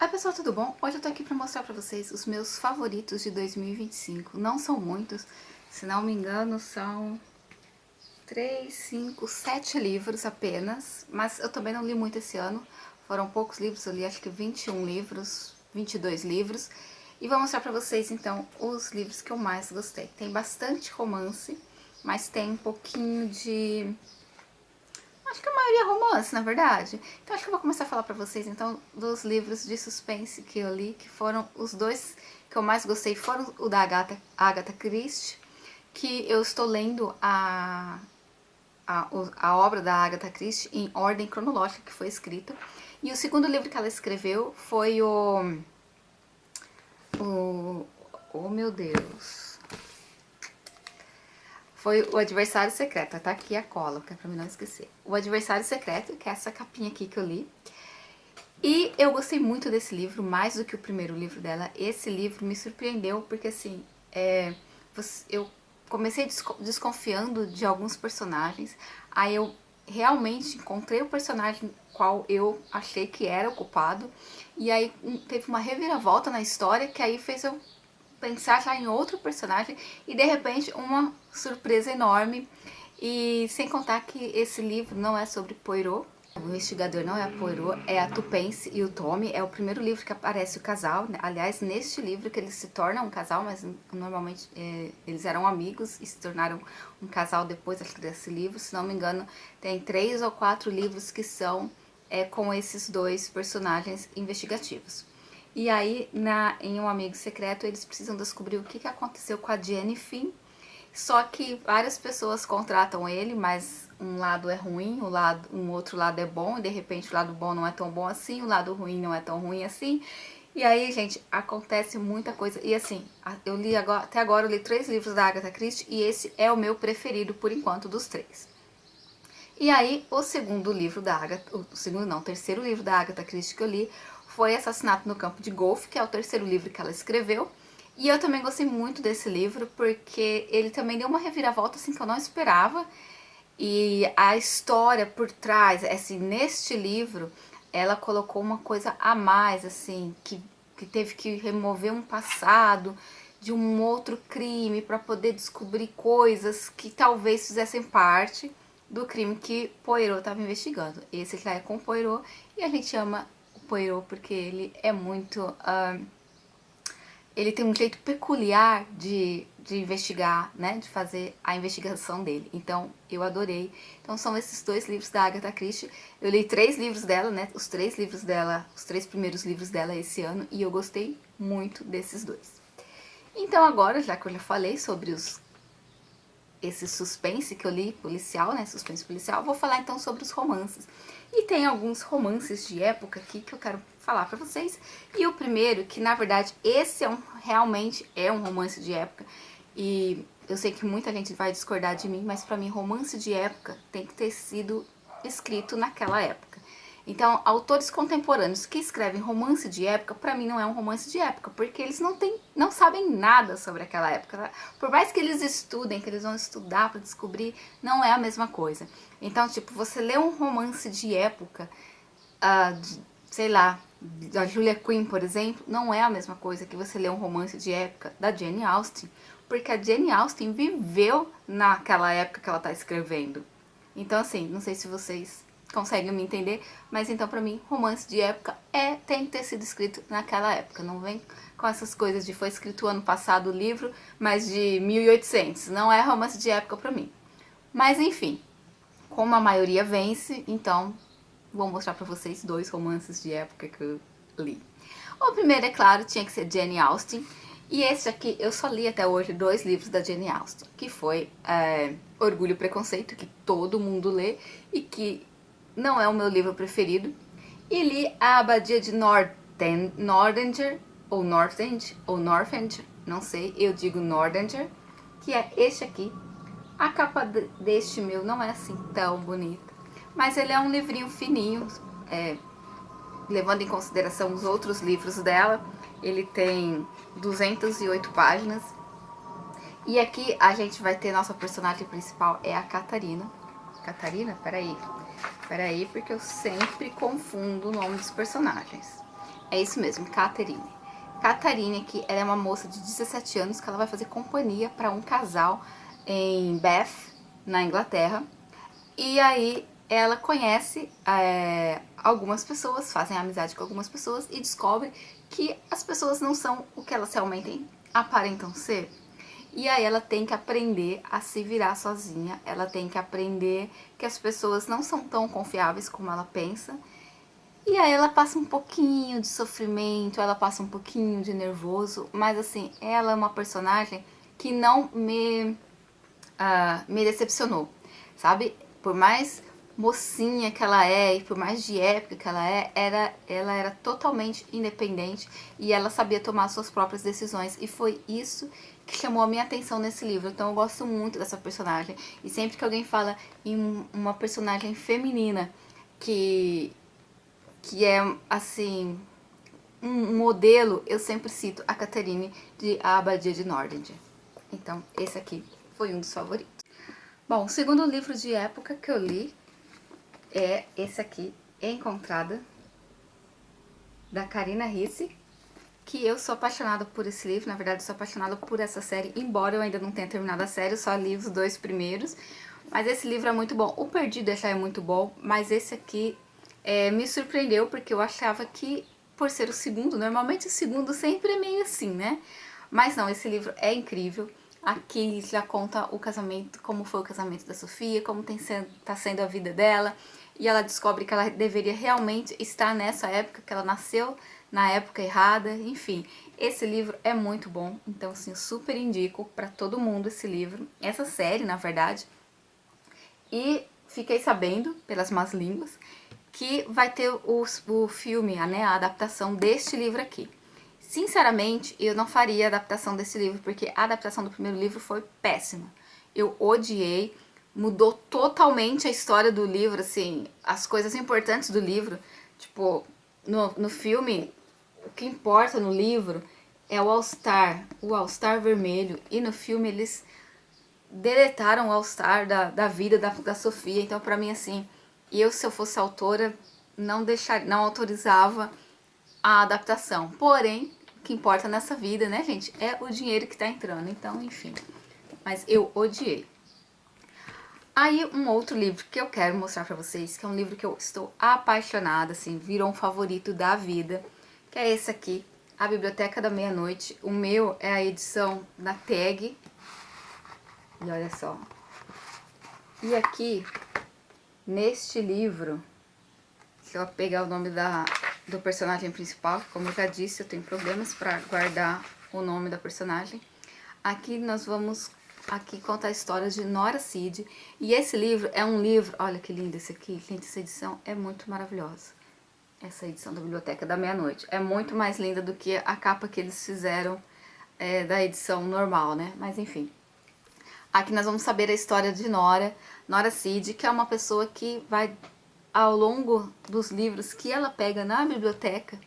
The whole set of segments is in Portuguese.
Oi pessoal, tudo bom? Hoje eu tô aqui pra mostrar pra vocês os meus favoritos de 2025. Não são muitos, se não me engano são 3, 5, 7 livros apenas. Mas eu também não li muito esse ano, foram poucos livros, eu li acho que 21 livros, 22 livros. E vou mostrar pra vocês então os livros que eu mais gostei. Tem bastante romance, mas tem um pouquinho de... acho que a maioria é romance, na verdade. Então acho que eu vou começar a falar pra vocês, então, dos livros de suspense que eu li, que foram os dois que eu mais gostei, foram o da Agatha Christie, que eu estou lendo a obra da Agatha Christie em ordem cronológica que foi escrita. E o segundo livro que ela escreveu foi oh meu Deus... foi O Adversário Secreto. Tá aqui a cola, que é pra mim não esquecer. O Adversário Secreto, que é essa capinha aqui que eu li. E eu gostei muito desse livro, mais do que o primeiro livro dela. Esse livro me surpreendeu, porque assim, eu comecei desconfiando de alguns personagens. Aí eu realmente encontrei o personagem qual eu achei que era o culpado. E aí teve uma reviravolta na história, que aí fez eu pensar já em outro personagem e de repente uma surpresa enorme. E sem contar que esse livro não é sobre Poirot, o investigador não é a Poirot, é a Tupence e o Tommy. É o primeiro livro que aparece o casal, né? Aliás, neste livro que eles se tornam um casal, mas normalmente eles eram amigos e se tornaram um casal depois desse livro. Se não me engano, tem 3 ou 4 livros que são com esses dois personagens investigativos. E aí, em Um Amigo Secreto, eles precisam descobrir o que aconteceu com a Jenny Finn. Só que várias pessoas contratam ele, mas um lado é ruim, um outro lado é bom, e de repente o lado bom não é tão bom assim, o lado ruim não é tão ruim assim. E aí, gente, acontece muita coisa. E assim, eu li até agora eu li 3 livros da Agatha Christie e esse é o meu preferido por enquanto dos 3. E aí, o segundo livro da Agatha, o terceiro livro da Agatha Christie que eu li foi Assassinato no Campo de Golfe, que é o terceiro livro que ela escreveu. E eu também gostei muito desse livro, porque ele também deu uma reviravolta assim que eu não esperava. E a história por trás, assim, neste livro, ela colocou uma coisa a mais, assim, que teve que remover um passado de um outro crime para poder descobrir coisas que talvez fizessem parte do crime que Poirot estava investigando. Esse já é com Poirot e a gente ama o Poirot porque ele é muito... ele tem um jeito peculiar de investigar, né, de fazer a investigação dele. Então, eu adorei. Então, são esses 2 livros da Agatha Christie. Eu li 3 livros dela, né, os 3 primeiros livros dela esse ano, e eu gostei muito desses 2. Então, agora, já que eu já falei sobre esse suspense que eu li, policial, né, suspense policial, vou falar então sobre os romances. E tem alguns romances de época aqui que eu quero falar pra vocês. E o primeiro, que na verdade esse realmente é um romance de época, e eu sei que muita gente vai discordar de mim, mas pra mim romance de época tem que ter sido escrito naquela época. Então, autores contemporâneos que escrevem romance de época, pra mim não é um romance de época, porque eles não sabem nada sobre aquela época. Tá? Por mais que eles estudem, que eles vão estudar pra descobrir, não é a mesma coisa. Então, tipo, você lê um romance de época, sei lá, da Julia Quinn, por exemplo, não é a mesma coisa que você lê um romance de época da Jane Austen, porque a Jane Austen viveu naquela época que ela tá escrevendo. Então, assim, não sei se vocês conseguem me entender, mas então pra mim, romance de época tem que ter sido escrito naquela época. Não vem com essas coisas de foi escrito ano passado o livro, mas de 1800. Não é romance de época pra mim. Mas enfim, como a maioria vence, então vou mostrar pra vocês 2 romances de época que eu li. O primeiro, é claro, tinha que ser Jane Austen. E esse aqui, eu só li até hoje 2 livros da Jane Austen, que foi Orgulho e Preconceito, que todo mundo lê, e que não é o meu livro preferido. E li A Abadia de Northanger, ou Northanger, não sei, eu digo Northanger, que é este aqui. A capa deste meu não é assim tão bonita, mas ele é um livrinho fininho, levando em consideração os outros livros dela. Ele tem 208 páginas. E aqui a gente vai ter nossa personagem principal, é a Catarina. Catarina? Peraí, porque eu sempre confundo o nome dos personagens. É isso mesmo, Catherine. Catherine aqui, ela é uma moça de 17 anos que ela vai fazer companhia para um casal em Bath, na Inglaterra. E aí ela conhece algumas pessoas, fazem amizade com algumas pessoas e descobre que as pessoas não são o que elas realmente aparentam ser. E aí ela tem que aprender a se virar sozinha, ela tem que aprender que as pessoas não são tão confiáveis como ela pensa. E aí ela passa um pouquinho de sofrimento, ela passa um pouquinho de nervoso, mas assim, ela é uma personagem que não me decepcionou, sabe? Por mais mocinha que ela é e por mais de época que ela é, ela era totalmente independente e ela sabia tomar suas próprias decisões. E foi isso que chamou a minha atenção nesse livro. Então eu gosto muito dessa personagem. E sempre que alguém fala em uma personagem feminina que é, assim, um modelo, eu sempre cito a Catherine de A Abadia de Northanger. Então esse aqui foi um dos favoritos. Bom, o segundo livro de época que eu li é esse aqui, Encontrada, da Karina Ricci, que eu sou apaixonada por esse livro, na verdade sou apaixonada por essa série, embora eu ainda não tenha terminado a série, eu só li os 2 primeiros, mas esse livro é muito bom. O Perdido já é muito bom, mas esse aqui me surpreendeu, porque eu achava que, por ser o segundo, normalmente o segundo sempre é meio assim, né? Mas não, esse livro é incrível. Aqui já conta o casamento, como foi o casamento da Sofia, como tá sendo a vida dela. E ela descobre que ela deveria realmente estar nessa época, que ela nasceu na época errada. Enfim, esse livro é muito bom. Então, assim, eu super indico para todo mundo esse livro. Essa série, na verdade. E fiquei sabendo, pelas más línguas, que vai ter o filme, né, a adaptação deste livro aqui. Sinceramente, eu não faria a adaptação desse livro, porque a adaptação do primeiro livro foi péssima. Eu odiei, mudou totalmente a história do livro, assim, as coisas importantes do livro. Tipo, no filme, o que importa no livro é o All-Star vermelho. E no filme eles deletaram o All-Star da vida da Sofia. Então, pra mim, assim, se eu fosse autora, não autorizava a adaptação. Porém, o que importa nessa vida, né, gente, é o dinheiro que tá entrando. Então, enfim. Mas eu odiei. Aí, um outro livro que eu quero mostrar pra vocês, que é um livro que eu estou apaixonada, assim, virou um favorito da vida, que é esse aqui, A Biblioteca da Meia-Noite. O meu é a edição da Tag. E olha só. E aqui, neste livro, deixa eu pegar o nome do personagem principal, que, como eu já disse, eu tenho problemas para guardar o nome da personagem. Aqui nós vamos contar a história de Nora Cid. E esse livro é um livro, olha que lindo esse aqui, gente, essa edição é muito maravilhosa. Essa edição da Biblioteca da Meia-Noite é muito mais linda do que a capa que eles fizeram da edição normal, né? Mas enfim. Aqui nós vamos saber a história de Nora Cid, que é uma pessoa que vai, ao longo dos livros que ela pega na biblioteca,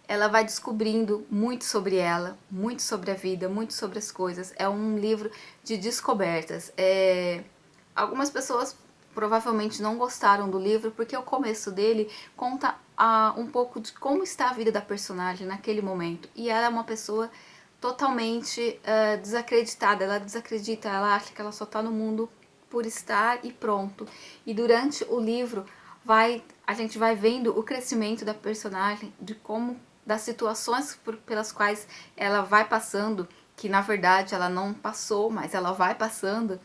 ela vai descobrindo muito sobre ela, muito sobre a vida, muito sobre as coisas. É um livro de descobertas. Algumas pessoas provavelmente não gostaram do livro, porque o começo dele conta um pouco de como está a vida da personagem naquele momento. E ela é uma pessoa totalmente desacreditada, ela desacredita, ela acha que ela só está no mundo por estar e pronto. E durante o livro a gente vai vendo o crescimento da personagem, das situações pelas quais ela vai passando, que na verdade ela não passou, mas ela vai passando.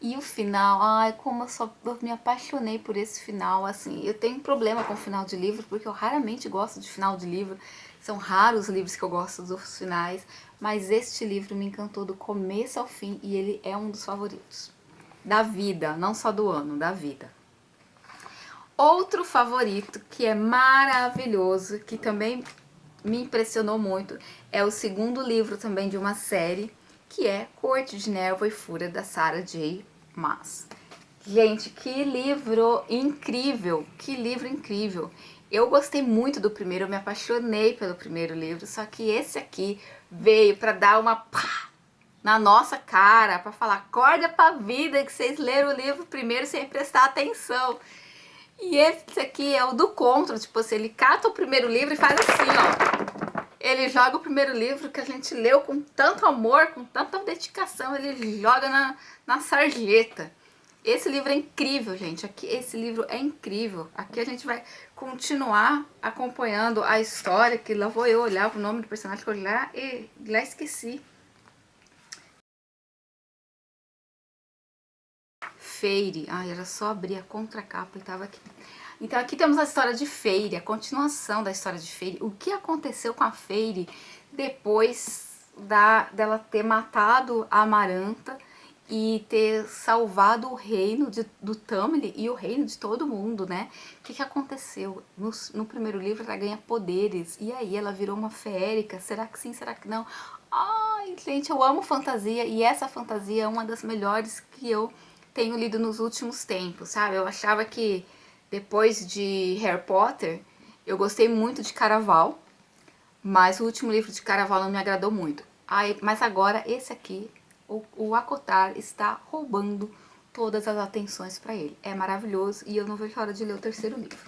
E o final, ai, como eu me apaixonei por esse final, assim. Eu tenho problema com final de livro, porque eu raramente gosto de final de livro. São raros os livros que eu gosto dos finais, mas este livro me encantou do começo ao fim e ele é um dos favoritos. Da vida, não só do ano, da vida. Outro favorito que é maravilhoso, que também me impressionou muito, é o segundo livro também de uma série, que é Corte de Névoa e Fúria, da Sarah J. Maas. Gente, que livro incrível! Que livro incrível! Eu gostei muito do primeiro, eu me apaixonei pelo primeiro livro, só que esse aqui veio para dar uma pá na nossa cara, para falar, acorda pra vida que vocês leram o livro primeiro sem prestar atenção. E esse aqui é o do contra, tipo assim, ele cata o primeiro livro e faz assim, ó. Ele joga o primeiro livro que a gente leu com tanto amor, com tanta dedicação, ele joga na sarjeta. Esse livro é incrível, gente. Aqui, esse livro é incrível. Aqui a gente vai continuar acompanhando a história, que lá vou eu olhar o nome do personagem que eu lá esqueci. Feire. Ai, era só abrir a contracapa e tava aqui. Então aqui temos a história de Feire, a continuação da história de Feire. O que aconteceu com a Feire depois dela ter matado a Amaranta e ter salvado o reino do Tamlin e o reino de todo mundo, né? O que aconteceu? No primeiro livro ela ganha poderes, e aí ela virou uma feérica, será que sim, será que não? Ai, gente, eu amo fantasia, e essa fantasia é uma das melhores que eu tenho lido nos últimos tempos, sabe? Eu achava que depois de Harry Potter, eu gostei muito de Caraval, mas o último livro de Caraval não me agradou muito. Ai, mas agora esse aqui, o Acotar está roubando todas as atenções para ele. É maravilhoso e eu não vejo a hora de ler o terceiro livro.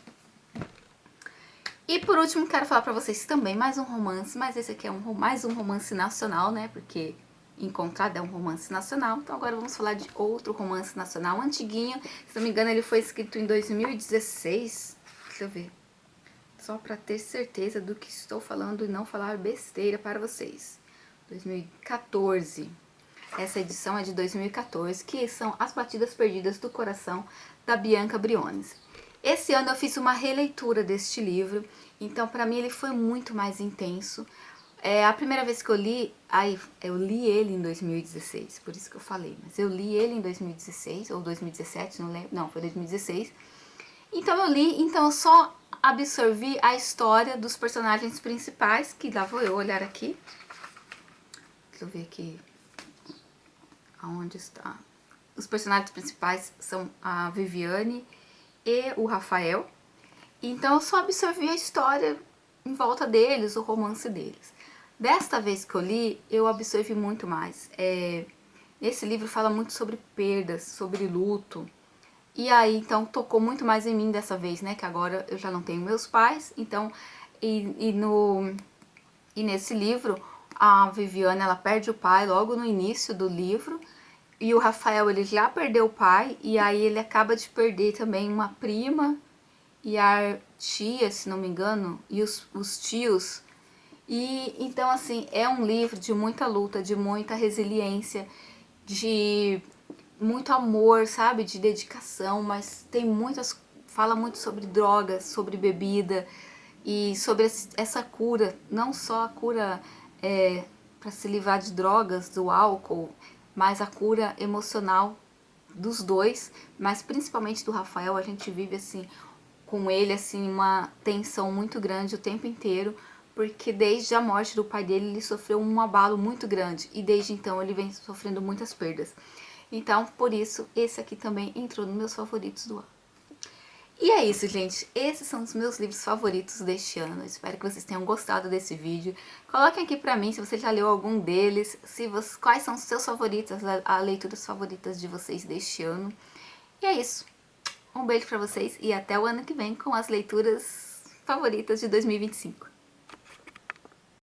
E por último, quero falar pra vocês também mais um romance, mas esse aqui é mais um romance nacional, né? Porque Encontrado é um romance nacional. Então agora vamos falar de outro romance nacional, antiguinho. Se não me engano, ele foi escrito em 2016. Deixa eu ver. Só pra ter certeza do que estou falando e não falar besteira para vocês. 2014. Essa edição é de 2014, que são As Batidas Perdidas do Coração, da Bianca Briones. Esse ano eu fiz uma releitura deste livro, então para mim ele foi muito mais intenso. A primeira vez que eu li, eu li ele em 2016, por isso que eu falei, mas eu li ele em 2016, ou 2017, não lembro, não, foi 2016. Então eu li, então eu só absorvi a história dos personagens principais, que lá vou eu olhar aqui. Deixa eu ver aqui, aonde está. Os personagens principais são a Viviane e o Rafael. Então eu só absorvi a história em volta deles, o romance deles. Desta vez que eu li, eu absorvi muito mais. Esse livro fala muito sobre perdas, sobre luto. E aí, então, tocou muito mais em mim dessa vez, né? Que agora eu já não tenho meus pais. Então, e nesse livro, a Viviane, ela perde o pai logo no início do livro. E o Rafael, ele já perdeu o pai. E aí ele acaba de perder também uma prima e a tia, se não me engano, e os tios. E então, assim, é um livro de muita luta, de muita resiliência, de muito amor, sabe? De dedicação, mas tem muitas. Fala muito sobre drogas, sobre bebida e sobre essa cura, não só a cura para se livrar de drogas, do álcool, mas a cura emocional dos dois, mas principalmente do Rafael. A gente vive assim com ele assim uma tensão muito grande o tempo inteiro, porque desde a morte do pai dele ele sofreu um abalo muito grande e desde então ele vem sofrendo muitas perdas. Então, por isso, esse aqui também entrou nos meus favoritos do ano. E é isso, gente. Esses são os meus livros favoritos deste ano. Espero que vocês tenham gostado desse vídeo. Coloquem aqui pra mim se você já leu algum deles, quais são os seus favoritos, as leituras favoritas de vocês deste ano. E é isso. Um beijo pra vocês e até o ano que vem com as leituras favoritas de 2025.